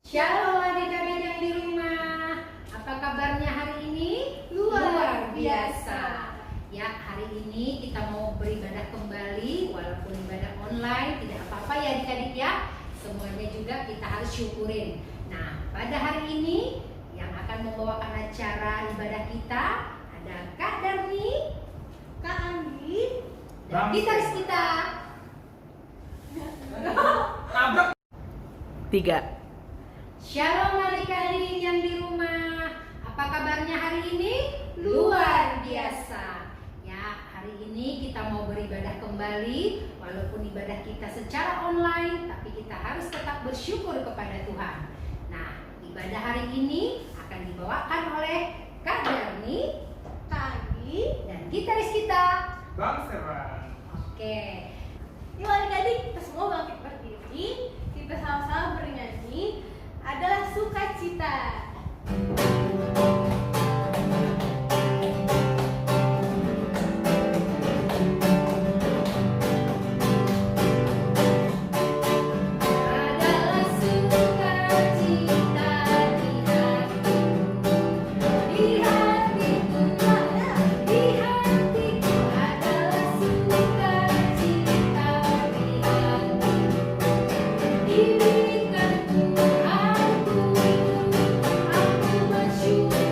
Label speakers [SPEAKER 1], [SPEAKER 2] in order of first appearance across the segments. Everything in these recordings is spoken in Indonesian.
[SPEAKER 1] Shalom adik-adik yang di rumah. Apa kabarnya hari ini?
[SPEAKER 2] Luar biasa.
[SPEAKER 1] Ya, hari ini kita mau beribadah kembali. Walaupun ibadah online, tidak apa-apa ya adik-adik ya. Semuanya juga kita harus syukurin. Nah, pada hari ini yang akan membawakan acara ibadah kita ada Kak Darni,
[SPEAKER 2] Kak Andi,
[SPEAKER 1] dan gitaris kita.
[SPEAKER 3] 3.
[SPEAKER 1] Shalom adik-adik yang di rumah. Apa kabarnya hari ini?
[SPEAKER 2] Luar
[SPEAKER 1] biasa. Ya, hari ini kita mau beribadah kembali. Walaupun ibadah kita secara online, tapi kita harus tetap bersyukur kepada Tuhan. Nah, ibadah hari ini akan dibawakan oleh Kak Darni
[SPEAKER 2] Kak Andi.
[SPEAKER 1] dan gitaris kita.
[SPEAKER 4] Bang Serang.
[SPEAKER 1] Oke.
[SPEAKER 2] Yuk adik-adik, kita semua bangkit berdiri. Kita sama-sama bernyanyi adalah sukacita.
[SPEAKER 1] Adalah sukacita di hatiku, di hatiku, di hatiku adalah sukacita di hatiku. Diberikan Tuhanku, aku bersyukur.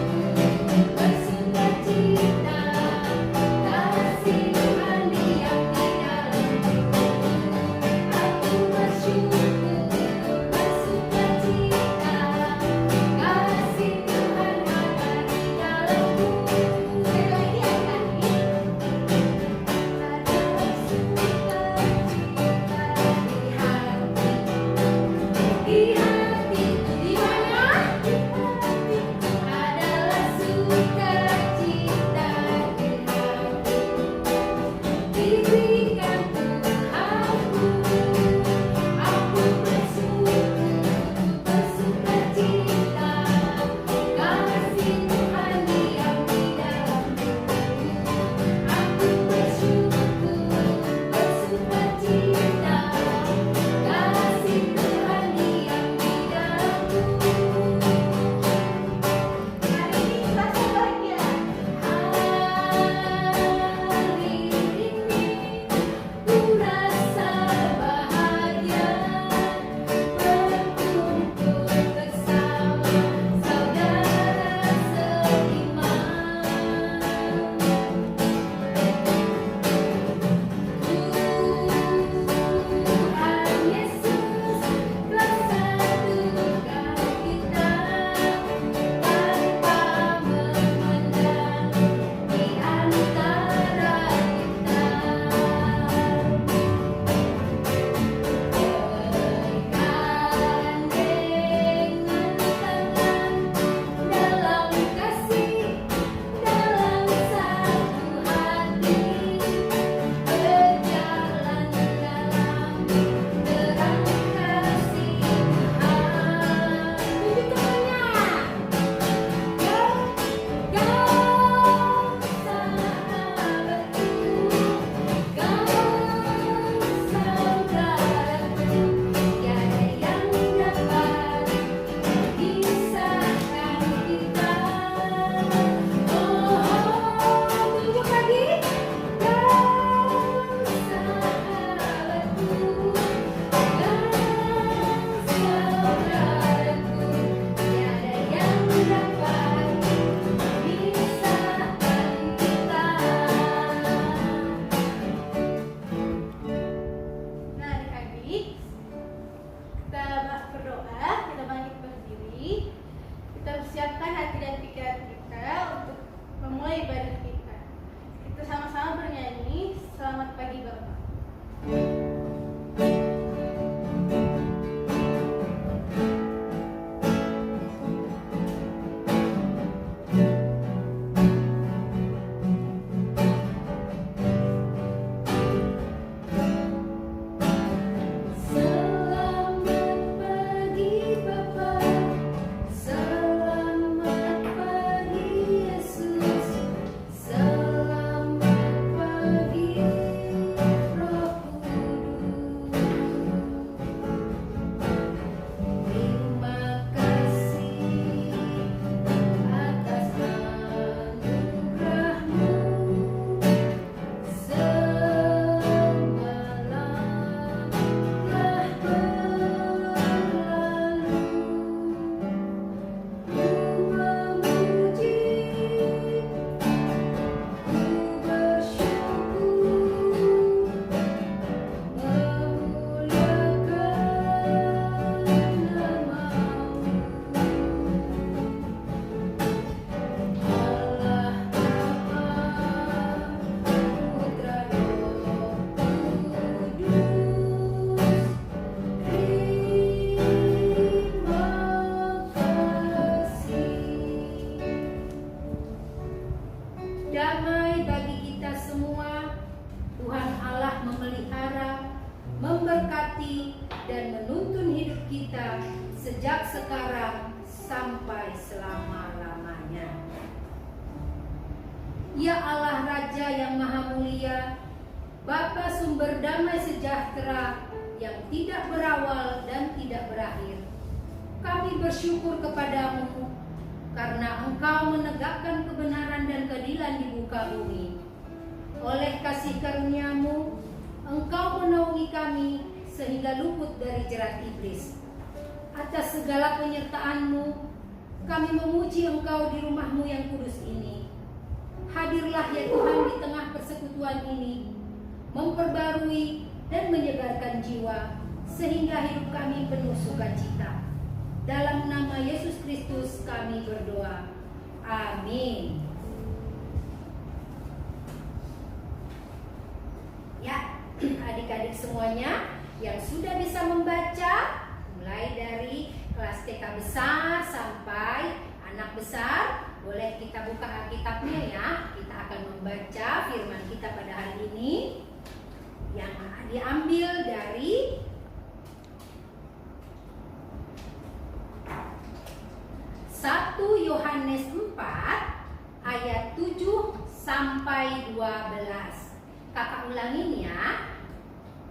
[SPEAKER 1] sekarang sampai selama-lamanya. Ya Allah Raja yang Maha Mulia, Bapa sumber damai sejahtera yang tidak berawal dan tidak berakhir, kami bersyukur kepadamu karena Engkau menegakkan kebenaran dan keadilan di muka bumi. Oleh kasih karunia-Mu, Engkau menaungi kami sehingga luput dari jerat iblis. Atas segala penyertaan-Mu, kami memuji Engkau di rumah-Mu yang kudus ini. Hadirlah ya Tuhan di tengah persekutuan ini, memperbarui dan menyegarkan jiwa, sehingga hidup kami penuh sukacita. Dalam nama Yesus Kristus kami berdoa. Amin. Ya, adik-adik semuanya yang sudah bisa membaca, mulai dari kelas TK besar sampai anak besar, boleh kita buka Alkitabnya ya. Kita akan membaca firman kita pada hari ini yang diambil dari 1 Yohanes 4 ayat 7 sampai 12. Kakak ulangin ya.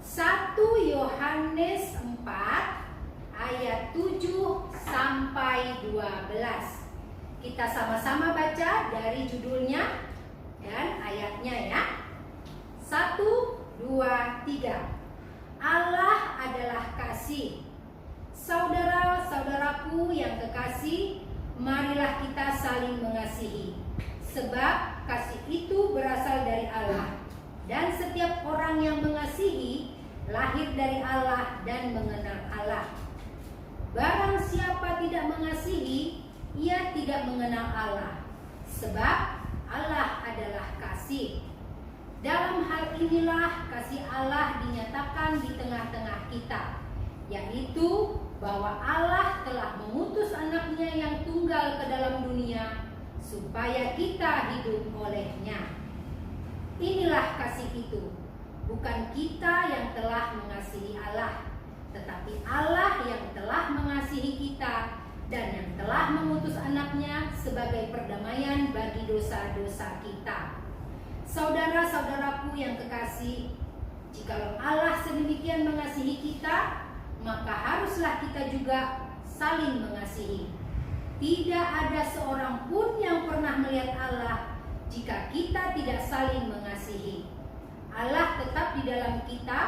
[SPEAKER 1] 1 Yohanes 4 ayat 7 sampai 12. Kita sama-sama baca dari judulnya dan ayatnya ya. 1, 2, 3. Allah adalah kasih. Saudara-saudaraku yang kekasih, marilah kita saling mengasihi. Sebab kasih itu berasal dari Allah. Dan setiap orang yang mengasihi lahir dari Allah dan mengenal Allah. Barang siapa tidak mengasihi, ia tidak mengenal Allah, sebab Allah adalah kasih. Dalam hal inilah kasih Allah dinyatakan di tengah-tengah kita, yaitu bahwa Allah telah mengutus anaknya yang tunggal ke dalam dunia, supaya kita hidup olehnya. Inilah kasih itu, bukan kita yang telah mengasihi Allah, tetapi Allah yang telah mengasihi kita dan yang telah mengutus anaknya sebagai perdamaian bagi dosa-dosa kita. Saudara-saudaraku yang kekasih, jikalau Allah sedemikian mengasihi kita, maka haruslah kita juga saling mengasihi. Tidak ada seorang pun yang pernah melihat Allah jika kita tidak saling mengasihi. Allah tetap di dalam kita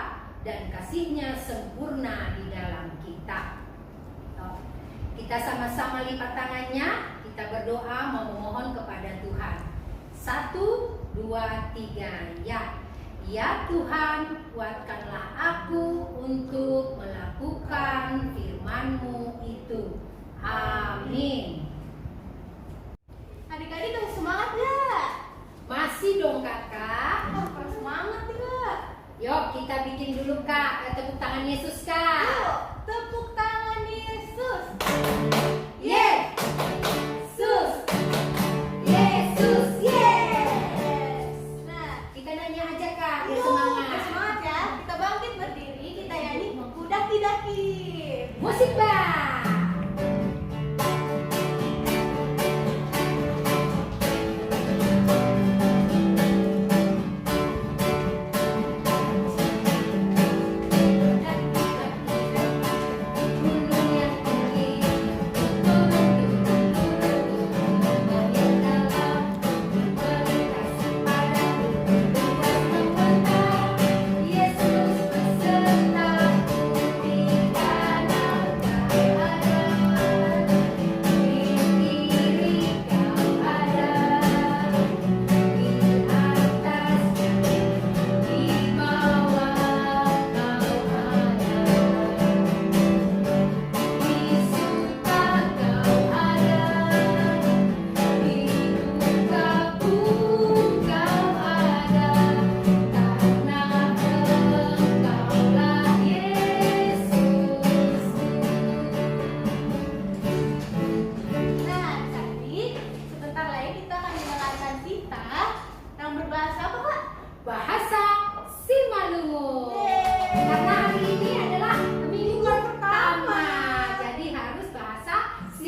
[SPEAKER 1] dan kasih-Nya sempurna di dalam kita. Kita sama-sama lipat tangannya, kita berdoa memohon kepada Tuhan. 1, 2, 3, ya. Ya Tuhan, kuatkanlah aku untuk melakukan firman-Mu itu. Amin.
[SPEAKER 2] Adik-adik harus semangat gak?
[SPEAKER 1] Masih dong kakak.
[SPEAKER 2] Harus semangat gak?
[SPEAKER 1] Yuk kita bikin dulu kak, tepuk tangan Yesus kak.
[SPEAKER 2] Yuk, tepuk tangan Yesus.
[SPEAKER 1] Yesus, Yesus, yes.
[SPEAKER 2] Nah,
[SPEAKER 1] Kita nanya aja kak, biar
[SPEAKER 2] yuk,
[SPEAKER 1] semangat.
[SPEAKER 2] semangat ya. Kita bangkit berdiri, kita nyanyi Kuda Daki.
[SPEAKER 1] Musik bang.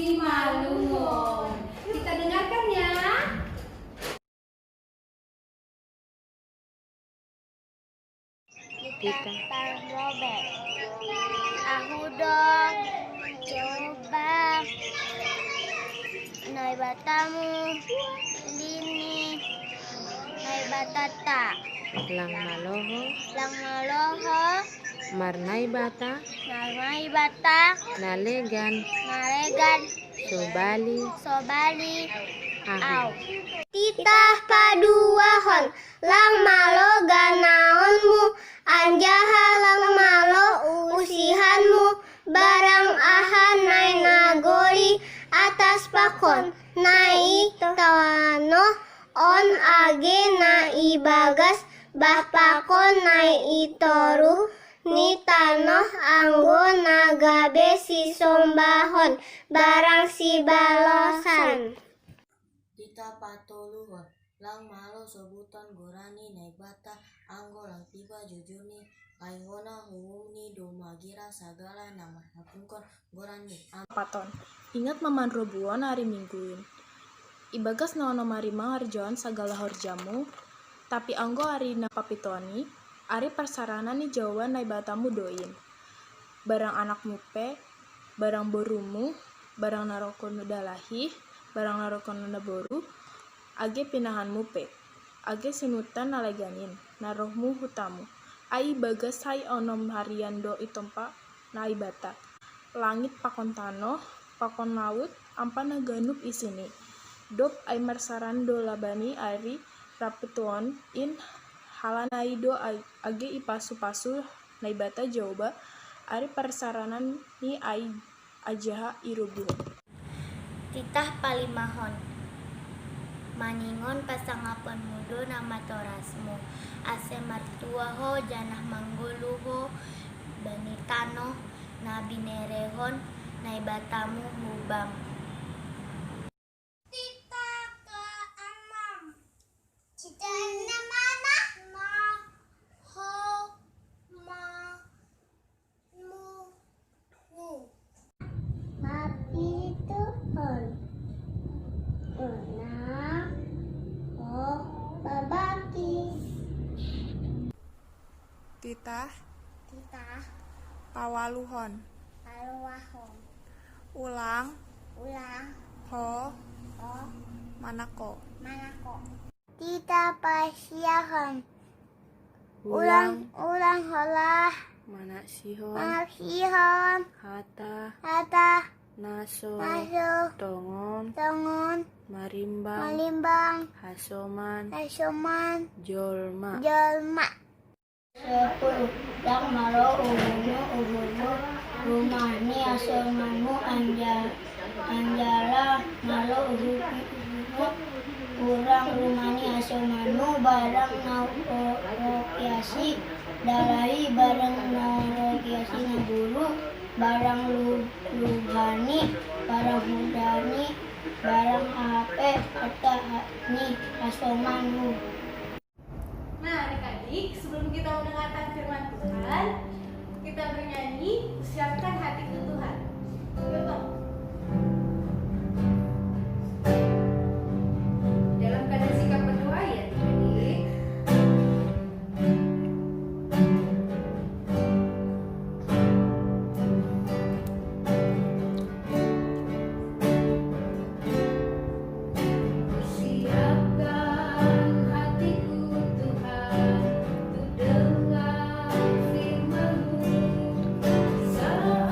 [SPEAKER 1] Simalungun. Kita dengarkan ya.
[SPEAKER 3] Kita
[SPEAKER 2] Robek. Aku dong coba naik batamu lini naik batata
[SPEAKER 3] lang maloho
[SPEAKER 2] lang maloho
[SPEAKER 3] marnay bata
[SPEAKER 2] naik bata
[SPEAKER 3] nalegan
[SPEAKER 2] naregan
[SPEAKER 3] sobali
[SPEAKER 2] aw.
[SPEAKER 5] Titah paduahon lang malo ganaonmu anjaha lang malo usihanmu barang ahan nai nagori atas pakon nai tawano on age nai bagas bah pakon nai itoru ni tanoh anggo nagabe si sombahon barang si balosan.
[SPEAKER 6] Kita patoluhon lang malo sebutan gorani naik bata anggo lang tiba jujurni kaingona humni domagira sagala nama napungkon gorani
[SPEAKER 7] Paton. Ingat maman robuon hari mingguin. Ibagas naono marima harjoan sagala horjamu, tapi anggo hari na papitoni, ari persarana ni jawa nai batamu doin. Barang anak mupe, barang borumu, barang narokon dalahi, barang narokon boru, age pinahan mupe, age sinutan naleganin, narohmu hutamu. Ai bagas hai onom harian do itompa nai bata. Langit pakon tanoh, pakon laut, ampan naganup isini. Dop ay marsaran do labani ari rapetuon in halanai do age ipasu-pasu nai bata jauba ari persaranan ni ay ajaha irubu.
[SPEAKER 5] Titah palimahon maningon pasangapon mudo nama torasmu ase martuaho janah mangguluho banitano nabi nerehon nai batamu hubang. Titah ke enam cita mana ma ho ma mu hu papi tuhon enam oh babaki.
[SPEAKER 8] Titah
[SPEAKER 5] Titah
[SPEAKER 8] pawaluhon
[SPEAKER 5] paluahon
[SPEAKER 8] ulang
[SPEAKER 5] ulang
[SPEAKER 8] ho
[SPEAKER 5] oh
[SPEAKER 8] manako
[SPEAKER 5] manako. Titah pasiahon
[SPEAKER 3] ulang
[SPEAKER 5] ulang holah
[SPEAKER 3] mana sihon
[SPEAKER 5] masihon
[SPEAKER 3] hata
[SPEAKER 5] hata
[SPEAKER 3] naso
[SPEAKER 5] masuk
[SPEAKER 3] tongon
[SPEAKER 5] tongon
[SPEAKER 3] marimbang
[SPEAKER 5] malimbang
[SPEAKER 3] hasoman
[SPEAKER 5] nasoman
[SPEAKER 3] jolma
[SPEAKER 5] jelma. 10 lang malo umumu rumani asomanmu anjala malo uhumu kurang rumani asomanmu barang naurokiasi dalahi barang naurokiasi naburu barang lubhani barang hudani barang ape atahani asomanmu.
[SPEAKER 2] Nah, adik-adik, sebelum kita mendengarkan firman Tuhan, kita bernyanyi, siapkan hatiku Tuhan. Yuk, Bang.
[SPEAKER 1] Dalam keadaan sikap berdoa ya adik-adik. Siapkan hatiku Tuhan untuk dengar firman-Mu saat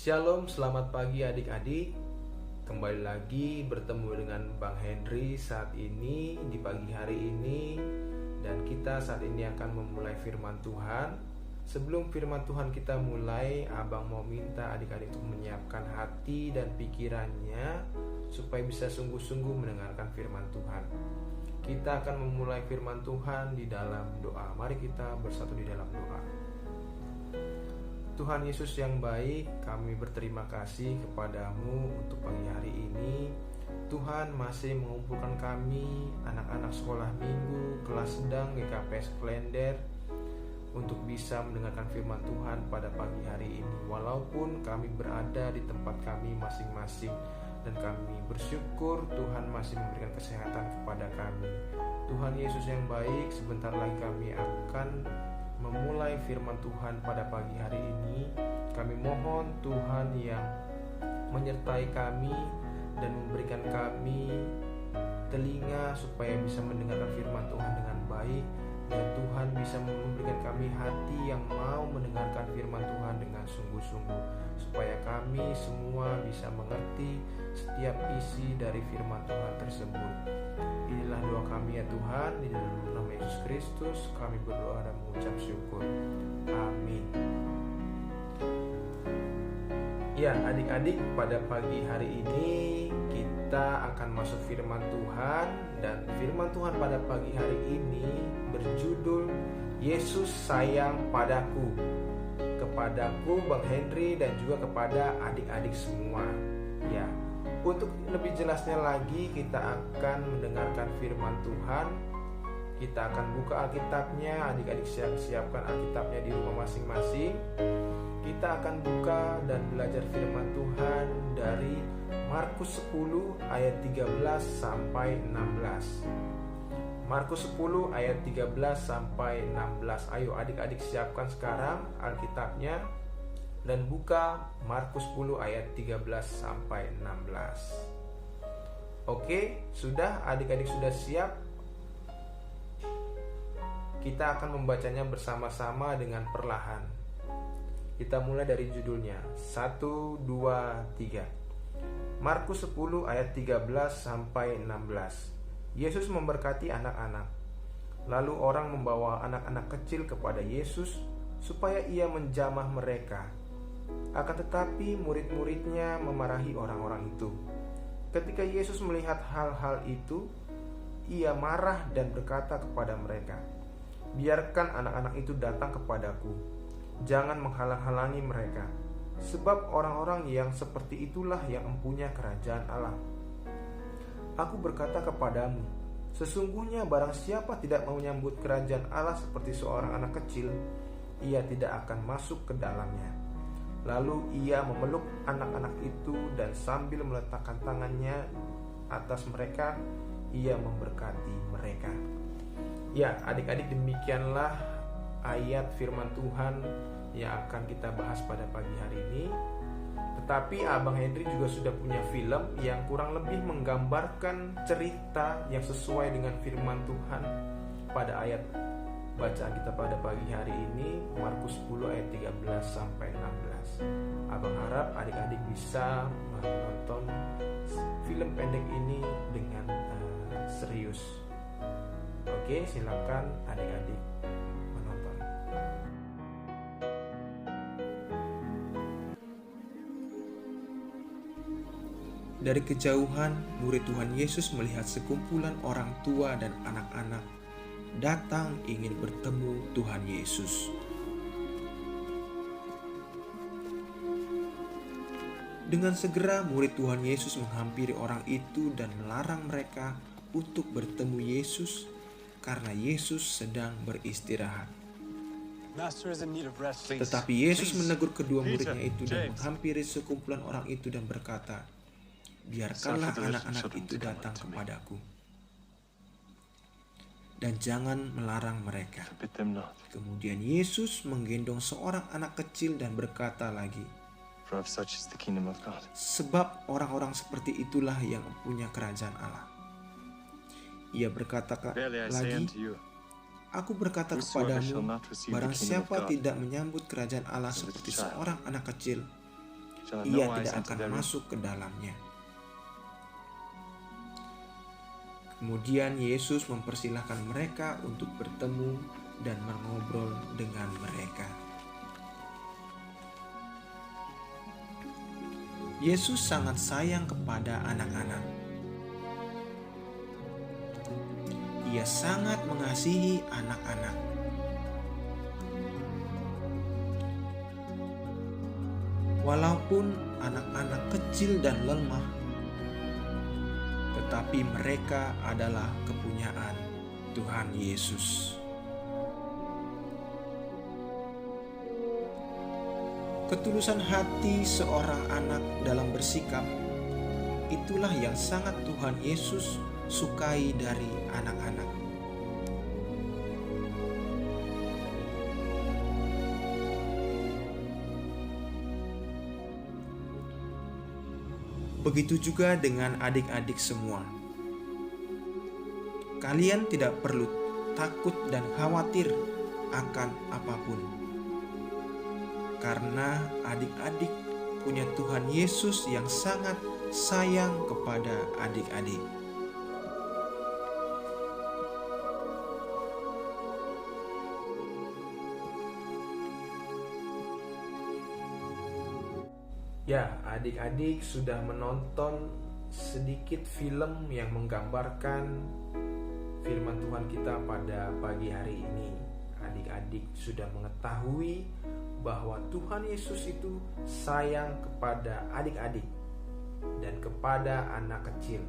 [SPEAKER 9] Shalom, selamat pagi adik-adik. Kembali lagi bertemu dengan Bang Henry saat ini di pagi hari ini. Dan kita saat ini akan memulai firman Tuhan. Sebelum firman Tuhan kita mulai, Abang mau minta adik-adik untuk menyiapkan hati dan pikirannya supaya bisa sungguh-sungguh mendengarkan firman Tuhan. Kita akan memulai firman Tuhan di dalam doa. Mari kita bersatu di dalam doa. Tuhan Yesus yang baik, kami berterima kasih kepadamu untuk pagi hari ini. Tuhan masih mengumpulkan kami, anak-anak sekolah minggu, kelas sedang GKPS Klender, untuk bisa mendengarkan firman Tuhan pada pagi hari ini. Walaupun kami berada di tempat kami masing-masing, dan kami bersyukur Tuhan masih memberikan kesehatan kepada kami. Tuhan Yesus yang baik, sebentar lagi kami akan memulai firman Tuhan pada pagi hari ini. Kami mohon Tuhan yang menyertai kami dan memberikan kami telinga supaya bisa mendengarkan firman Tuhan dengan baik, dan Tuhan bisa memberikan kami hati yang mau mendengarkan firman Tuhan dengan sungguh-sungguh, supaya kami semua bisa mengerti setiap isi dari firman Tuhan tersebut. Inilah doa kami ya Tuhan, di dalam nama Yesus Kristus kami berdoa dan mengucap syukur. Amin. Ya adik-adik, pada pagi hari ini kita akan masuk firman Tuhan. Dan firman Tuhan pada pagi hari ini berjudul Yesus sayang padaku. Kepadaku Bang Henry dan juga kepada adik-adik semua. Ya, untuk lebih jelasnya lagi kita akan mendengarkan firman Tuhan. Kita akan buka Alkitabnya, adik-adik siapkan Alkitabnya di rumah masing-masing. Kita akan buka dan belajar firman Tuhan dari Markus 10 ayat 13 sampai 16. Markus 10 ayat 13 sampai 16. Ayo adik-adik siapkan sekarang Alkitabnya dan buka Markus 10 ayat 13 sampai 16. Oke, sudah adik-adik sudah siap? Kita akan membacanya bersama-sama dengan perlahan. Kita mulai dari judulnya. 1, 2, 3. Markus 10 ayat 13 sampai 16. Yesus memberkati anak-anak. Lalu orang membawa anak-anak kecil kepada Yesus supaya ia menjamah mereka. Akan tetapi murid-muridnya memarahi orang-orang itu. Ketika Yesus melihat hal-hal itu, ia marah dan berkata kepada mereka, "Biarkan anak-anak itu datang kepadaku. Jangan menghalang-halangi mereka, sebab orang-orang yang seperti itulah yang mempunyai kerajaan Allah. Aku berkata kepadamu, sesungguhnya barang siapa tidak mau menyambut kerajaan Allah seperti seorang anak kecil, ia tidak akan masuk ke dalamnya." Lalu ia memeluk anak-anak itu dan sambil meletakkan tangannya atas mereka, ia memberkati mereka. Ya, adik-adik, demikianlah ayat firman Tuhan yang akan kita bahas pada pagi hari ini. Tetapi Abang Henry juga sudah punya film yang kurang lebih menggambarkan cerita yang sesuai dengan firman Tuhan pada ayat bacaan kita pada pagi hari ini, Markus 10 ayat 13 sampai 16. Abang harap adik-adik bisa menonton film pendek ini dengan serius. Oke, silakan adik-adik menonton. Dari kejauhan, murid Tuhan Yesus melihat sekumpulan orang tua dan anak-anak datang ingin bertemu Tuhan Yesus. Dengan segera murid Tuhan Yesus menghampiri orang itu dan melarang mereka untuk bertemu Yesus karena Yesus sedang beristirahat. Tetapi Yesus menegur kedua muridnya itu dan menghampiri sekumpulan orang itu dan berkata, "Biarkanlah anak-anak itu datang kepadaku, dan jangan melarang mereka." Kemudian Yesus menggendong seorang anak kecil dan berkata lagi, "Sebab orang-orang seperti itulah yang punya kerajaan Allah." Ia berkata lagi, "Aku berkata kepadamu, barang siapa tidak menyambut kerajaan Allah seperti seorang anak kecil, ia tidak akan masuk ke dalamnya. Kemudian Yesus mempersilahkan mereka untuk bertemu dan mengobrol dengan mereka. Yesus sangat sayang kepada anak-anak. Ia sangat mengasihi anak-anak. Walaupun anak-anak kecil dan lemah, tetapi mereka adalah kepunyaan Tuhan Yesus. Ketulusan hati seorang anak dalam bersikap, itulah yang sangat Tuhan Yesus sukai dari anak-anak. Begitu juga dengan adik-adik semua. Kalian tidak perlu takut dan khawatir akan apapun. Karena adik-adik punya Tuhan Yesus yang sangat sayang kepada adik-adik. Ya, adik-adik sudah menonton sedikit film yang menggambarkan firman Tuhan kita pada pagi hari ini. Adik-adik sudah mengetahui bahwa Tuhan Yesus itu sayang kepada adik-adik dan kepada anak kecil.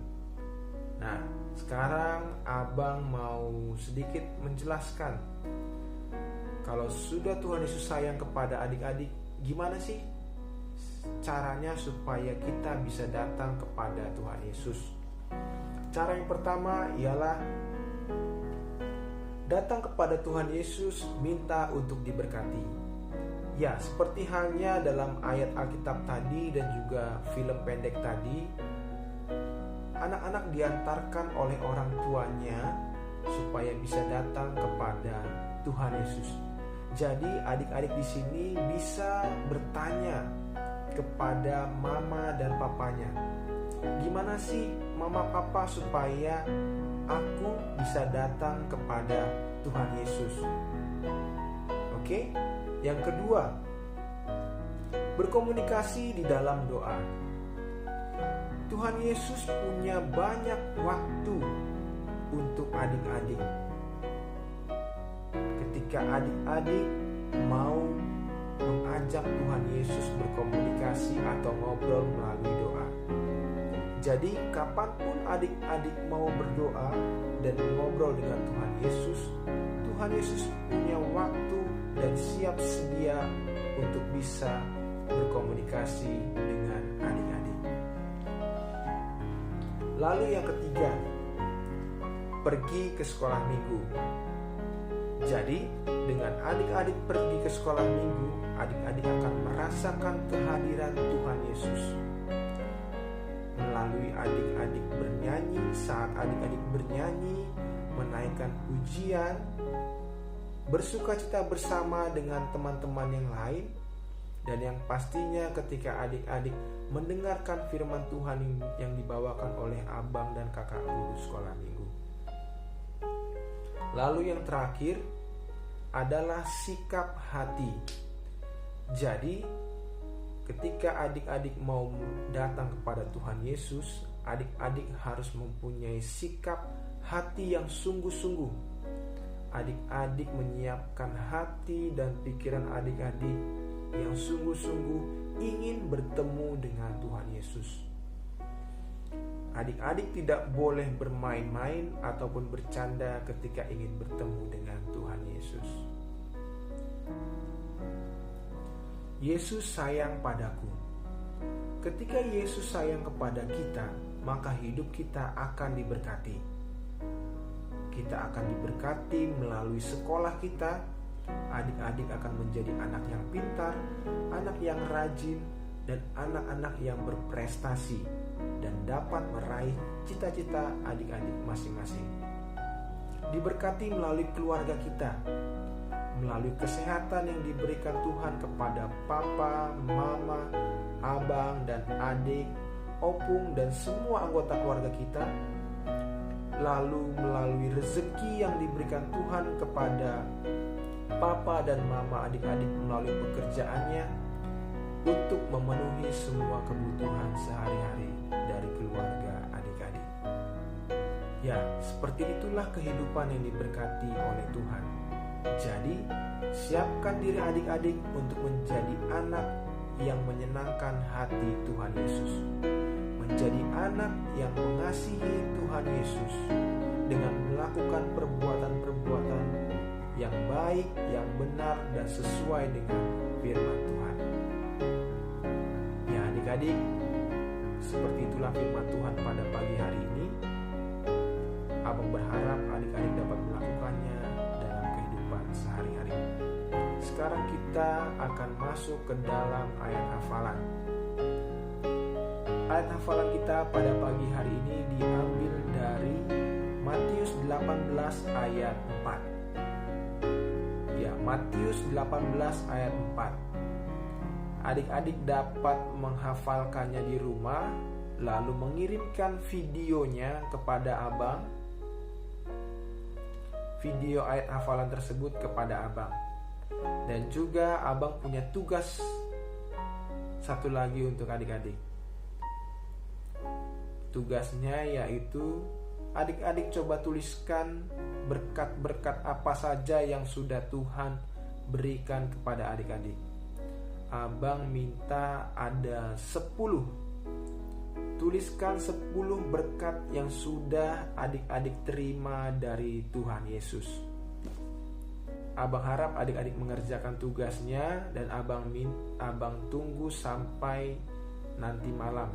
[SPEAKER 9] Nah, sekarang Abang mau sedikit menjelaskan, kalau sudah Tuhan Yesus sayang kepada adik-adik, gimana sih caranya supaya kita bisa datang kepada Tuhan Yesus? Cara yang pertama ialah datang kepada Tuhan Yesus, minta untuk diberkati. Ya, seperti halnya dalam ayat Alkitab tadi dan juga film pendek tadi, anak-anak diantarkan oleh orang tuanya supaya bisa datang kepada Tuhan Yesus. Jadi adik-adik di sini bisa bertanya kepada mama dan papanya, gimana sih mama papa supaya aku bisa datang kepada Tuhan Yesus? Oke? Yang kedua, berkomunikasi di dalam doa. Tuhan Yesus punya banyak waktu untuk adik-adik. Ketika adik-adik mau mengajak Tuhan Yesus berkomunikasi atau ngobrol melalui doa. Jadi kapanpun adik-adik mau berdoa dan ngobrol dengan Tuhan Yesus punya waktu dan siap sedia untuk bisa berkomunikasi dengan adik-adik. Lalu yang ketiga, pergi ke sekolah minggu. Jadi dengan adik-adik pergi ke sekolah minggu, adik-adik akan merasakan kehadiran Tuhan Yesus. Melalui adik-adik bernyanyi, saat adik-adik bernyanyi, menaikkan pujian, bersukacita bersama dengan teman-teman yang lain, dan yang pastinya ketika adik-adik mendengarkan firman Tuhan yang dibawakan oleh abang dan kakak guru sekolah minggu. Lalu yang terakhir adalah sikap hati. Jadi ketika adik-adik mau datang kepada Tuhan Yesus, adik-adik harus mempunyai sikap hati yang sungguh-sungguh. Adik-adik menyiapkan hati dan pikiran adik-adik yang sungguh-sungguh ingin bertemu dengan Tuhan Yesus. Adik-adik tidak boleh bermain-main ataupun bercanda ketika ingin bertemu dengan Tuhan Yesus. Yesus sayang padaku. Ketika Yesus sayang kepada kita, maka hidup kita akan diberkati. Kita akan diberkati melalui sekolah kita. Adik-adik akan menjadi anak yang pintar, anak yang rajin, dan anak-anak yang berprestasi dan dapat meraih cita-cita adik-adik masing-masing. Diberkati melalui keluarga kita, melalui kesehatan yang diberikan Tuhan kepada papa, mama, abang dan adik, opung dan semua anggota keluarga kita, lalu melalui rezeki yang diberikan Tuhan kepada papa dan mama adik-adik melalui pekerjaannya untuk memenuhi semua kebutuhan sehari-hari dari keluarga adik-adik. Ya, seperti itulah kehidupan yang diberkati oleh Tuhan. Jadi, siapkan diri adik-adik untuk menjadi anak yang menyenangkan hati Tuhan Yesus. Menjadi anak yang mengasihi Tuhan Yesus dengan melakukan perbuatan-perbuatan yang baik, yang benar, dan sesuai dengan firman Tuhan. Ya adik-adik, seperti itulah firman Tuhan pada pagi hari ini. Abang berharap adik-adik dapat melakukannya dalam kehidupan sehari-hari. Sekarang kita akan masuk ke dalam ayat hafalan. Ayat hafalan kita pada pagi hari ini diambil dari Matius 18 ayat 4. Ya, Matius 18 ayat 4. Adik-adik dapat menghafalkannya di rumah, lalu mengirimkan videonya kepada abang. Video ayat hafalan tersebut kepada abang. Dan juga abang punya tugas satu lagi untuk adik-adik. Tugasnya yaitu adik-adik coba tuliskan berkat-berkat apa saja yang sudah Tuhan berikan kepada adik-adik. Abang minta ada 10. Tuliskan 10 berkat yang sudah adik-adik terima dari Tuhan Yesus. Abang harap adik-adik mengerjakan tugasnya dan abang tunggu sampai nanti malam.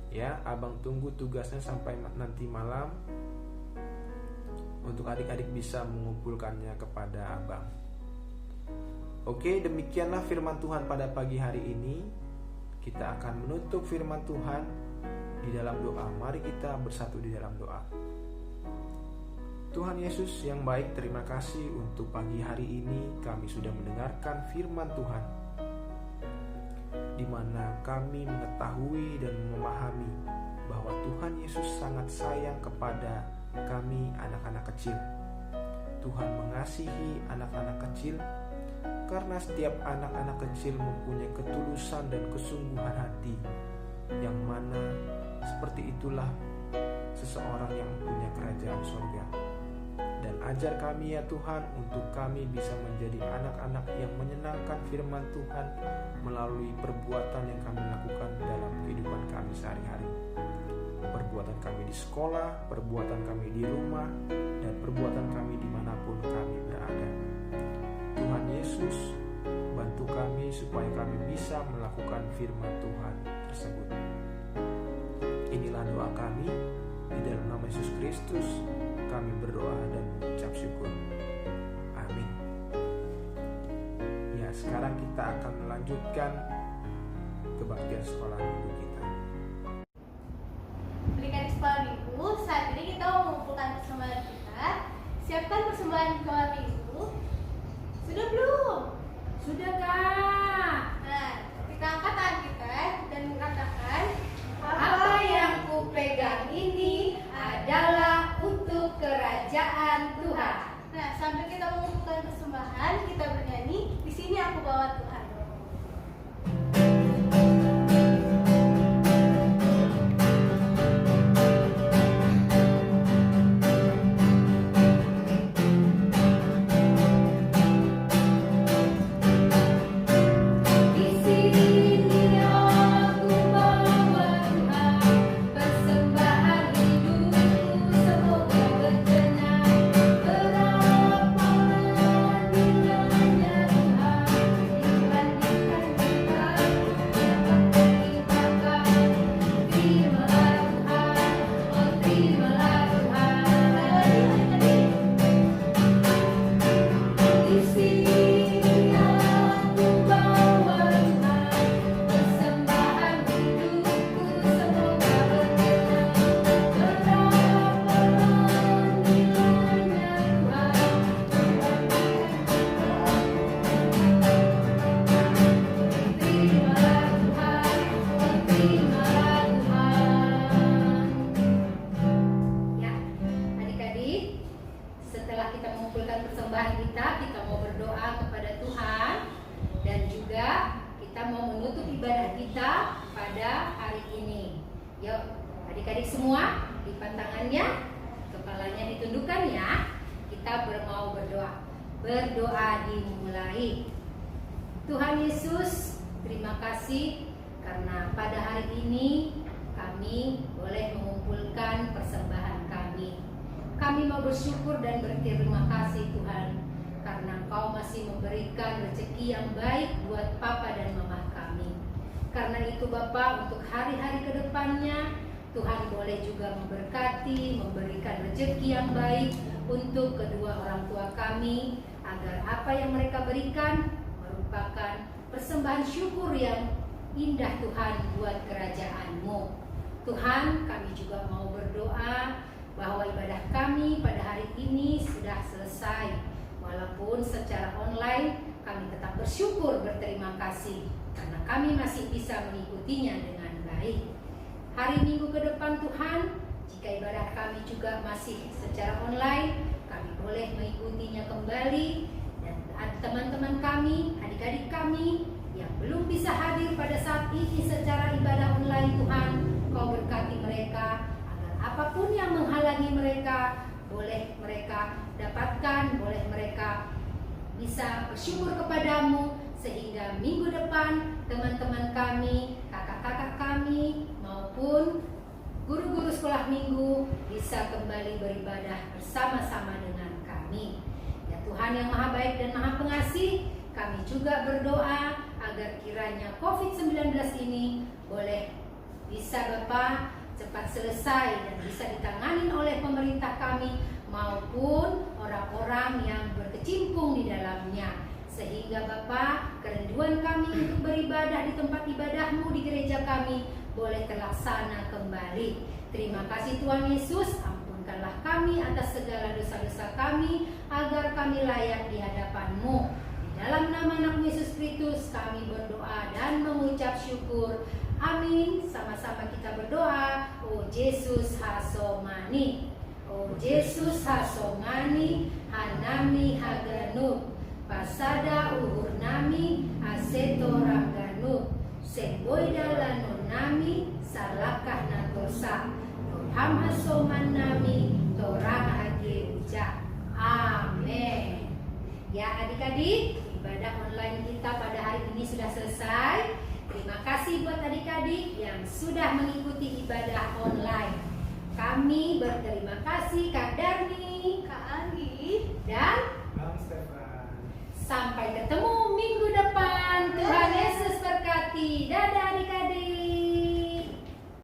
[SPEAKER 9] Ya, abang tunggu tugasnya sampai nanti malam untuk adik-adik bisa mengumpulkannya kepada abang. Oke, demikianlah firman Tuhan pada pagi hari ini. Kita akan menutup firman Tuhan di dalam doa. Mari kita bersatu di dalam doa. Tuhan Yesus yang baik, terima kasih untuk pagi hari ini kami sudah mendengarkan firman Tuhan, di mana kami mengetahui dan memahami bahwa Tuhan Yesus sangat sayang kepada kami anak-anak kecil. Tuhan mengasihi anak-anak kecil karena setiap anak-anak kecil mempunyai ketulusan dan kesungguhan hati, yang mana seperti itulah seseorang yang punya kerajaan surga. Dan ajar kami ya Tuhan, untuk kami bisa menjadi anak-anak yang menyenangkan firman Tuhan melalui perbuatan yang kami lakukan dalam kehidupan kami sehari-hari. Perbuatan kami di sekolah, perbuatan kami di rumah, dan perbuatan kami dimanapun kami berada. Tuhan Yesus, bantu kami supaya kami bisa melakukan firman Tuhan tersebut. Inilah doa kami, di dalam nama Yesus Kristus kami berdoa dan mengucap syukur. Amin. Ya, sekarang kita akan melanjutkan kebaktian sekolah minggu kita.
[SPEAKER 2] Berikan sekolah minggu, saat ini kita mau mengumpulkan persembahan kita. Siapkan persembahan sekolah minggu. Sudah belum?
[SPEAKER 1] Sudah, Kak.
[SPEAKER 2] Nah, kita angkat tangan kita dan mengatakan,
[SPEAKER 1] Apa yang kupegang ini adalah untuk kerajaan Tuhan.
[SPEAKER 2] Nah, sambil kita mengumpulkan persembahan, kita bernyanyi, di sini aku bawa Tuhan.
[SPEAKER 1] Tuhan. Ya, adik-adik, setelah kita mengumpulkan persembahan kita mau berdoa kepada Tuhan dan juga kita mau menutup ibadah kita pada hari ini. Yuk, adik-adik semua, lipat tangannya, kepalanya ditundukkan ya. Kita mau berdoa. Berdoa dimulai. Tuhan Yesus, terima kasih karena pada hari ini kami boleh mengumpulkan persembahan kami. Kami mau bersyukur dan berterima kasih Tuhan karena Engkau masih memberikan rezeki yang baik buat Papa dan Mama kami. Karena itu Bapak, untuk hari-hari ke depannya Tuhan boleh juga memberkati, memberikan rezeki yang baik untuk kedua orang tua kami, agar apa yang mereka berikan merupakan persembahan syukur yang indah Tuhan buat kerajaan-Mu. Tuhan, kami juga mau berdoa bahwa ibadah kami pada hari ini sudah selesai. Walaupun secara online, kami tetap bersyukur, berterima kasih karena kami masih bisa mengikutinya dengan baik. Hari Minggu ke depan Tuhan, jika ibadah kami juga masih secara online, kami boleh mengikutinya kembali. Dan teman-teman kami, adik-adik kami yang belum bisa hadir pada saat ini secara ibadah online, Tuhan, Kau berkati mereka agar apapun yang menghalangi mereka, boleh mereka dapatkan, boleh mereka bisa bersyukur kepadamu, sehingga minggu depan teman-teman kami, kakak-kakak kami, maupun guru-guru sekolah minggu bisa kembali beribadah bersama-sama dengan kami. Ya Tuhan yang Maha Baik dan Maha Pengasih, kami juga berdoa agar kiranya COVID-19 ini boleh bisa Bapa cepat selesai dan bisa ditangani oleh pemerintah kami maupun orang-orang yang berkecimpung di dalamnya, sehingga Bapa, kerinduan kami untuk beribadah di tempat ibadah-Mu di gereja kami boleh terlaksana kembali. Terima kasih Tuhan Yesus, ampunkanlah kami atas segala dosa-dosa kami agar kami layak di hadapan-Mu. Di dalam nama anak Yesus Kristus kami berdoa dan mengucap syukur. Amin. Sama-sama kita berdoa. O Yesus hasomani, O Yesus hasomani, hanami haganut, pasada uhur nami, aseto ranganut, semboida lanonami, salakah natosa, torham hasoman nami, torang age uja. Amin. Ya adik-adik, ibadah online kita pada hari ini sudah selesai. Terima kasih buat adik-adik yang sudah mengikuti ibadah online. Kami berterima kasih Kak Darni,
[SPEAKER 2] Kak Anggi,
[SPEAKER 1] dan
[SPEAKER 4] Bang Stefan.
[SPEAKER 1] sampai ketemu minggu depan. Tuhan Yesus berkati. Dadah.